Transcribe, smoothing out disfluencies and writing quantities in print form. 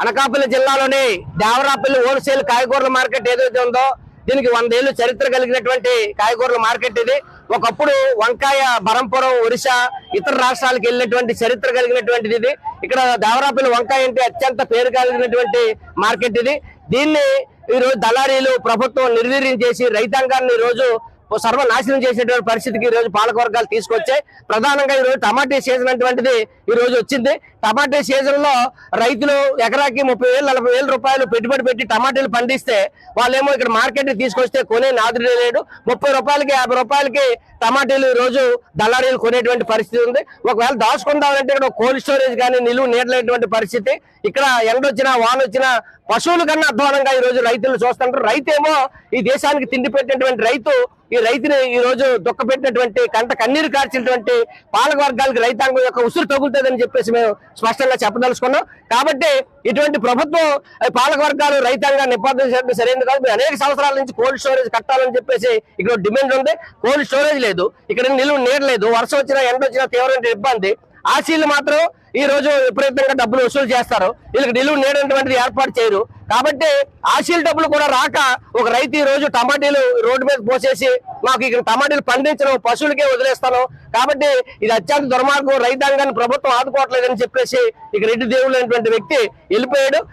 అనకాపల్లి జిల్లాలోని Devarapalli wholesale కాయగూరల market ఏదైతే ఉందో దీనికి 100 ఏళ్ళు చరిత్ర కలిగినటువంటి కాయగూరల మార్కెట్ ఇది. ఒకప్పుడు వంకాయ బరంపురం, ఒరిస్సా, ఇతర రాష్ట్రాలకు వెళ్ళినటువంటి చరిత్ర కలిగినటువంటిది ఇది. ఇక్కడ దేవరాపల్లి వంకాయ అంటే అత్యంత పేరు కలిగినటువంటి మార్కెట్ ఇది. దీన్ని ఈరోజు దళారీలు ప్రభుత్వం నిర్వీర్యం చేసి రైతాంగాన్ని రోజు సర్వనాశనం చేసేటువంటి పరిస్థితికి ఈ రోజు పాలకవర్గాలు తీసుకొచ్చాయి. ప్రధానంగా ఈ రోజు టమాటా సీజన్ అటువంటిది ఈ రోజు వచ్చింది. టమాటా సీజన్ లో రైతులు ఎకరాకి 30,000-40,000 రూపాయలు పెట్టుబడి పెట్టి టమాటాలు పండిస్తే వాళ్ళేమో ఇక్కడ మార్కెట్ తీసుకొస్తే కొనే నాదుడే లేడు. 30 రూపాయలకి 50 రూపాయలకి టమాటాలు ఈ రోజు దళారీలు కొనేటువంటి పరిస్థితి ఉంది. ఒకవేళ దాచుకుందామంటే ఇక్కడ కోల్డ్ స్టోరేజ్ కానీ నిలువ నీడలేటువంటి పరిస్థితి. ఇక్కడ ఎండొచ్చినా వాన వచ్చినా పశువుల కన్నా అధ్వానంగా ఈ రోజు రైతులు చూస్తుంటారు. రైతు ఏమో ఈ దేశానికి తిండి పెట్టినటువంటి రైతు ఈ రైతుని ఈ రోజు దుఃఖ పెట్టినటువంటి కంట కన్నీరు కార్చినటువంటి పాలక వర్గాలకు రైతాంగం యొక్క ఉసురు తగులుతుందని చెప్పేసి మేము స్పష్టంగా చెప్పదలుచుకున్నాం. కాబట్టి ఇటువంటి ప్రభుత్వం పాలక వర్గాలు రైతాంగాన్ని నిబద్ధం చేయడం సరైనది కాదు. అనేక సంవత్సరాల నుంచి కోల్డ్ స్టోరేజ్ కట్టాలని చెప్పేసి ఇక్కడ డిమాండ్ ఉంది. కోల్డ్ స్టోరేజ్ లేదు, ఇక్కడ నిలువ నీడ లేదు, వర్షం వచ్చినా ఎండ వచ్చినా తీవ్రమైన ఇబ్బంది. ఆశీలు మాత్రం ఈ రోజు విపరీతంగా డబ్బులు వసూలు చేస్తారు, వీళ్ళకి నిలువ నీడటువంటిది ఏర్పాటు చేయరు. కాబట్టి ఆశీల డబ్బులు కూడా రాక ఒక రైతు ఈ రోజు టమాటీలు రోడ్డు మీద పోసేసి మాకు ఇక్కడ టమాటీలు పండించడం పశువులకే వదిలేస్తాను. కాబట్టి ఇది అత్యంత దుర్మార్గం, రైతాంగాన్ని ప్రభుత్వం ఆదుకోవట్లేదని చెప్పేసి ఇక రెడ్డి దేవుడు అనేటువంటి వ్యక్తి వెళ్ళిపోయాడు.